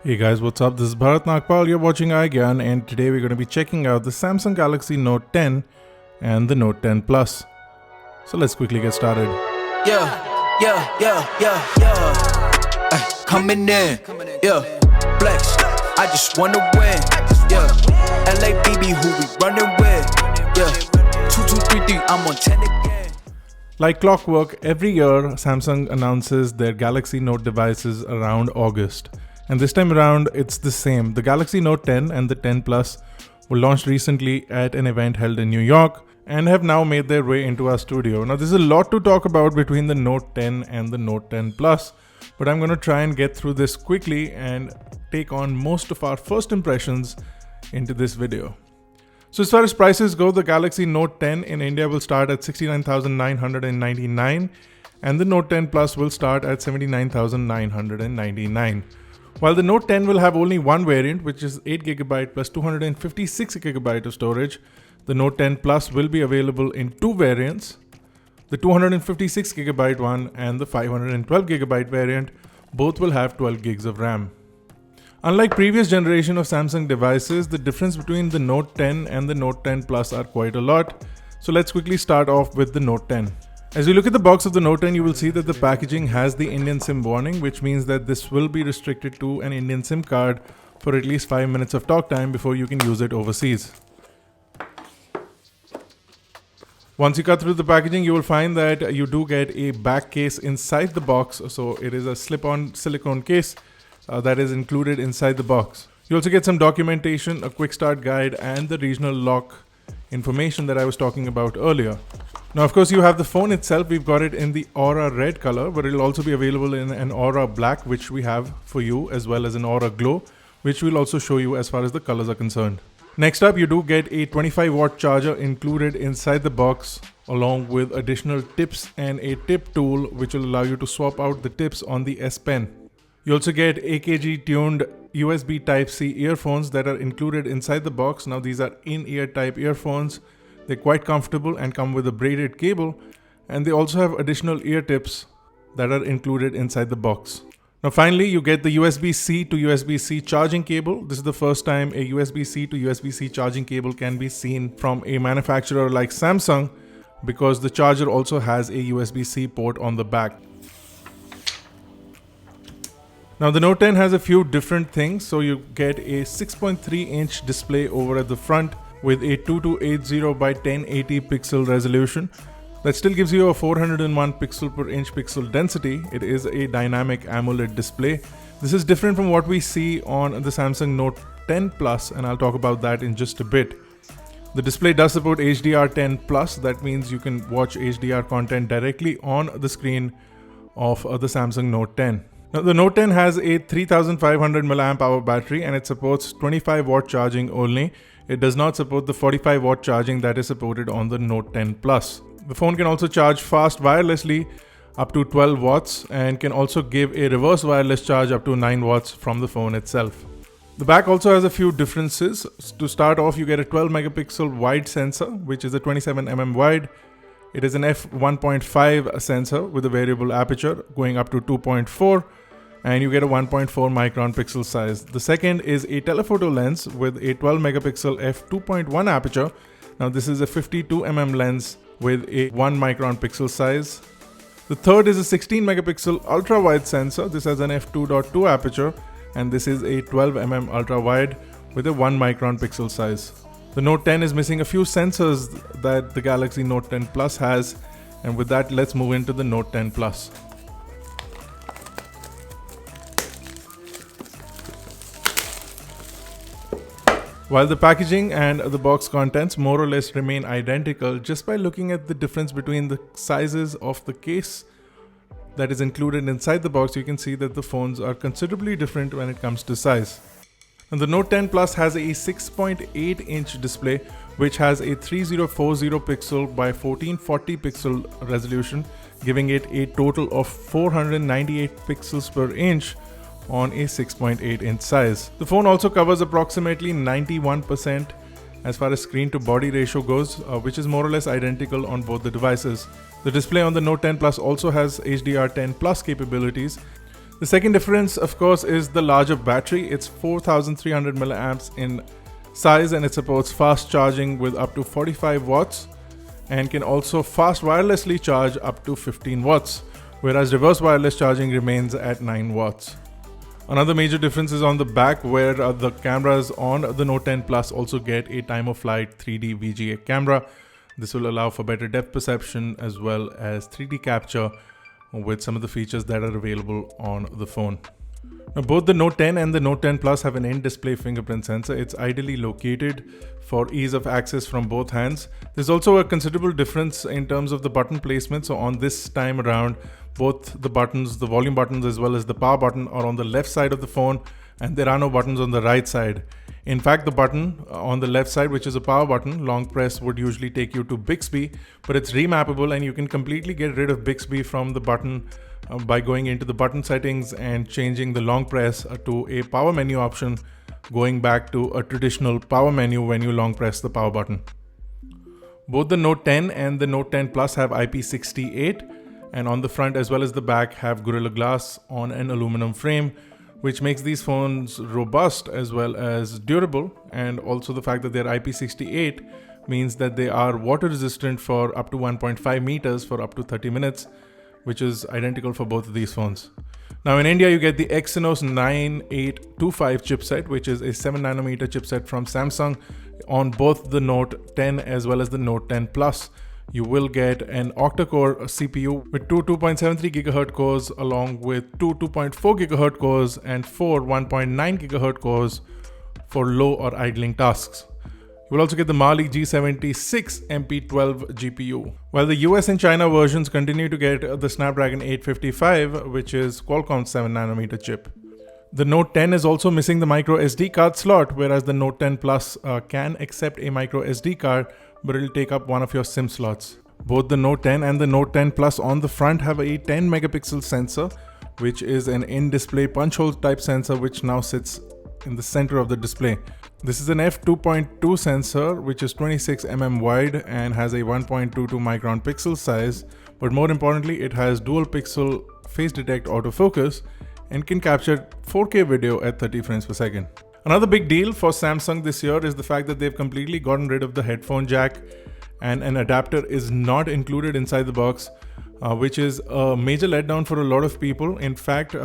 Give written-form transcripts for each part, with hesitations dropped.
Hey guys, what's up? This is Bharat Nagpal. You're watching iGyan, and today we're going to be checking out the Samsung Galaxy Note 10 and the Note 10 Plus. So let's quickly get started. Coming in, flex. I just wanna win, LABB, who we running with, 2233, I'm on 10 again. Like clockwork, every year Samsung announces their Galaxy Note devices around August. And this time around, it's the same. The Galaxy Note 10 and the 10 Plus were launched recently at an event held in New York and have now made their way into our studio. Now, there's a lot to talk about between the Note 10 and the Note 10 Plus, but I'm going to try and get through this quickly and take on most of our first impressions into this video. So as far as prices go, the Galaxy Note 10 in India will start at 69,999 and the Note 10 Plus will start at 79,999. While the Note 10 will have only one variant, which is 8GB plus 256GB of storage, the Note 10 Plus will be available in two variants, the 256GB one and the 512GB variant. Both will have 12 gigs of RAM. Unlike previous generation of Samsung devices, the difference between the Note 10 and the Note 10 Plus are quite a lot. So let's quickly start off with the Note 10. As you look at the box of the Note 10, you will see that the packaging has the Indian SIM warning, which means that this will be restricted to an Indian SIM card for at least 5 minutes of talk time before you can use it overseas. Once you cut through the packaging, you will find that you do get a back case inside the box. So it is a slip-on silicone case that is included inside the box. You also get some documentation, a quick start guide, and the regional lock information that I was talking about earlier. Now, of course, you have the phone itself. We've got it in the Aura Red color, but it'll also be available in an Aura Black, which we have for you, as well as an Aura Glow, which we'll also show you as far as the colors are concerned. Next up, you do get a 25-watt charger included inside the box, along with additional tips and a tip tool, which will allow you to swap out the tips on the S Pen. You also get AKG-tuned USB Type-C earphones that are included inside the box. Now, these are in-ear type earphones. They're quite comfortable and come with a braided cable, and they also have additional ear tips that are included inside the box. Now finally, you get the USB-C to USB-C charging cable. This is the first time a USB-C to USB-C charging cable can be seen from a manufacturer like Samsung, because the charger also has a USB-C port on the back. Now the Note 10 has a few different things. So you get a 6.3-inch display over at the front with a 2280 by 1080 pixel resolution. That still gives you a 401 pixel per inch pixel density. It is a dynamic AMOLED display. This is different from what we see on the Samsung Note 10 Plus, and I'll talk about that in just a bit. The display does support HDR10 Plus. That means you can watch HDR content directly on the screen of the Samsung Note 10. Now, the Note 10 has a 3500 mAh battery and it supports 25-watt charging only. It does not support the 45-watt charging that is supported on the Note 10 Plus. The phone can also charge fast wirelessly up to 12 watts and can also give a reverse wireless charge up to 9 watts from the phone itself. The back also has a few differences. To start off, you get a 12 megapixel wide sensor, which is a 27mm wide. It is an f1.5 sensor with a variable aperture going up to 2.4. And you get a 1.4 micron pixel size. The second is a telephoto lens with a 12 megapixel f2.1 aperture. Now this is a 52mm lens with a 1 micron pixel size. The third is a 16 megapixel ultra wide sensor. This has an f2.2 aperture, and this is a 12mm ultra wide with a 1 micron pixel size. The Note 10 is missing a few sensors that the Galaxy Note 10 Plus has, and with that, let's move into the Note 10 Plus. While the packaging and the box contents more or less remain identical, just by looking at the difference between the sizes of the case that is included inside the box, you can see that the phones are considerably different when it comes to size. And the Note 10 Plus has a 6.8-inch display, which has a 3040 pixel by 1440 pixel resolution, giving it a total of 498 pixels per inch on a 6.8-inch size. The phone also covers approximately 91% as far as screen to body ratio goes, which is more or less identical on both the devices. The display on the Note 10 Plus also has HDR10 Plus capabilities. The second difference, of course, is the larger battery. It's 4300 milliamps in size and it supports fast charging with up to 45 watts and can also fast wirelessly charge up to 15 watts, whereas reverse wireless charging remains at 9 watts. Another major difference is on the back, where the cameras on the Note 10 Plus also get a time of flight 3D VGA camera. This will allow for better depth perception as well as 3D capture with some of the features that are available on the phone. Now, both the Note 10 and the Note 10 Plus have an in-display fingerprint sensor. It's ideally located for ease of access from both hands. There's also a considerable difference in terms of the button placement. So on this time around, both the buttons, the volume buttons as well as the power button, are on the left side of the phone, and there are no buttons on the right side. In fact, the button on the left side, which is a power button, long press would usually take you to Bixby, but it's remappable and you can completely get rid of Bixby from the button by going into the button settings and changing the long press to a power menu option, going back to a traditional power menu when you long press the power button. Both the Note 10 and the Note 10 Plus have IP68, and on the front as well as the back have Gorilla Glass on an aluminum frame, which makes these phones robust as well as durable. And also the fact that they're IP68 means that they are water resistant for up to 1.5 meters for up to 30 minutes, which is identical for both of these phones. Now in India, you get the Exynos 9825 chipset, which is a 7nm chipset from Samsung on both the Note 10 as well as the Note 10 Plus. You will get an octa-core CPU with two 2.73 GHz cores along with two 2.4 GHz cores and four 1.9 GHz cores for low or idling tasks. You will also get the Mali G76 MP12 GPU, while the US and China versions continue to get the Snapdragon 855, which is Qualcomm's 7nm chip. The Note 10 is also missing the micro SD card slot, whereas the Note 10 Plus can accept a micro SD card, but it will take up one of your SIM slots. Both the Note 10 and the Note 10 Plus on the front have a 10 megapixel sensor, which is an in-display punch hole type sensor, which now sits in the center of the display. This is an f2.2 sensor, which is 26 mm wide and has a 1.22 micron pixel size, but more importantly, it has dual pixel face detect autofocus and can capture 4K video at 30 frames per second. Another big deal for Samsung this year is the fact that they've completely gotten rid of the headphone jack, and an adapter is not included inside the box, which is a major letdown for a lot of people. In fact,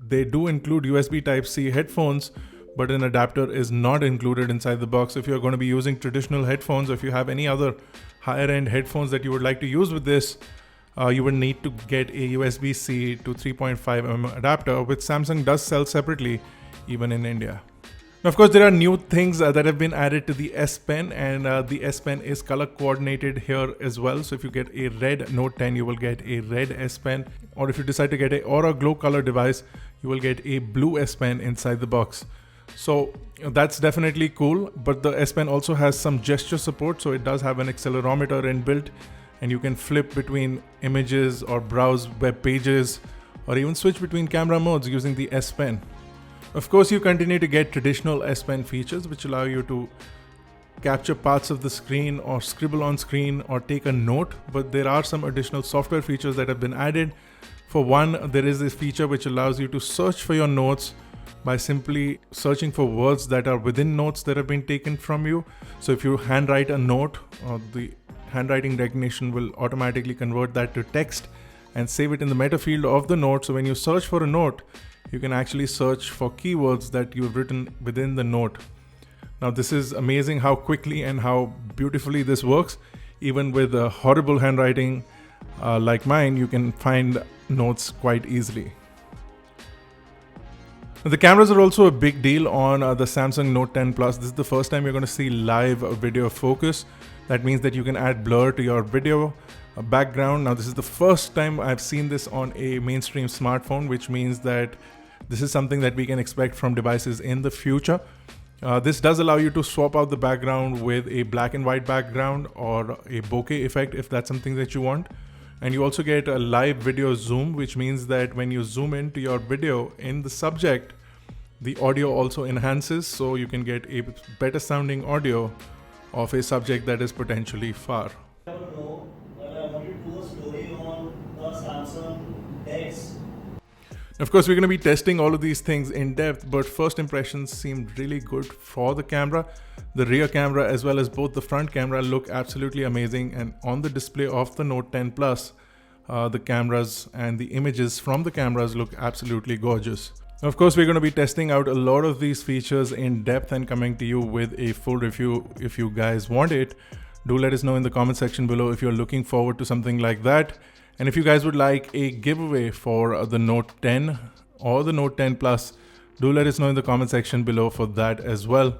they do include USB Type-C headphones, but an adapter is not included inside the box. If you're going to be using traditional headphones, or if you have any other higher end headphones that you would like to use with this, you would need to get a USB-C to 3.5mm adapter, which Samsung does sell separately, even in India. Now, of course, there are new things that have been added to the S Pen, and the S Pen is color coordinated here as well. So if you get a red Note 10, you will get a red S Pen, or if you decide to get a Aura Glow color device, you will get a blue S Pen inside the box. So that's definitely cool, but the S Pen also has some gesture support, so it does have an accelerometer inbuilt, and you can flip between images or browse web pages or even switch between camera modes using the S Pen. Of course, you continue to get traditional S Pen features, which allow you to capture parts of the screen or scribble on screen or take a note, but there are some additional software features that have been added. For one, there is this feature which allows you to search for your notes by simply searching for words that are within notes that have been taken from you. So if you handwrite a note, the handwriting recognition will automatically convert that to text and save it in the meta field of the note. So when you search for a note, you can actually search for keywords that you've written within the note. Now, this is amazing how quickly and how beautifully this works. Even with a horrible handwriting like mine, you can find notes quite easily. The cameras are also a big deal on the Samsung Note 10 Plus. This is the first time you're going to see live video focus. That means that you can add blur to your video background. Now, this is the first time I've seen this on a mainstream smartphone, which means that this is something that we can expect from devices in the future. This does allow you to swap out the background with a black and white background or a bokeh effect if that's something that you want. And you also get a live video zoom, which means that when you zoom into your video in the subject, the audio also enhances, so you can get a better sounding audio of a subject that is potentially far. I want to do a story on the Samsung DeX. Of course, we're going to be testing all of these things in depth, but first impressions seemed really good for the camera. The rear camera as well as both the front camera look absolutely amazing, and on the display of the Note 10 Plus, the cameras and the images from the cameras look absolutely gorgeous. Of course, we're going to be testing out a lot of these features in depth and coming to you with a full review if you guys want it. Do let us know in the comment section below if you're looking forward to something like that. And if you guys would like a giveaway for the Note 10 or the Note 10 Plus, do let us know in the comment section below for that as well.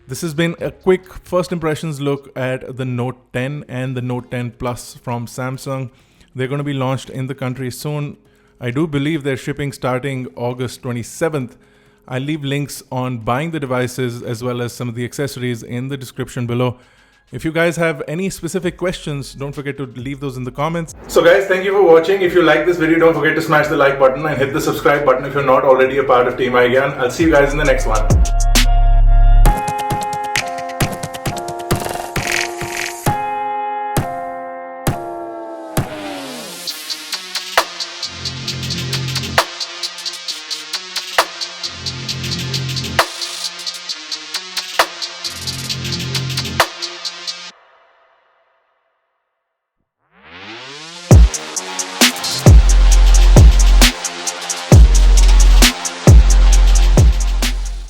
This has been a quick first impressions look at the Note 10 and the Note 10 Plus from Samsung. They're going to be launched in the country soon. I do believe they're shipping starting August 27th. I'll leave links on buying the devices as well as some of the accessories in the description below. If you guys have any specific questions, don't forget to leave those in the comments. So guys, thank you for watching. If you like this video, don't forget to smash the like button and hit the subscribe button if you're not already a part of Team iGyan. I'll see you guys in the next one.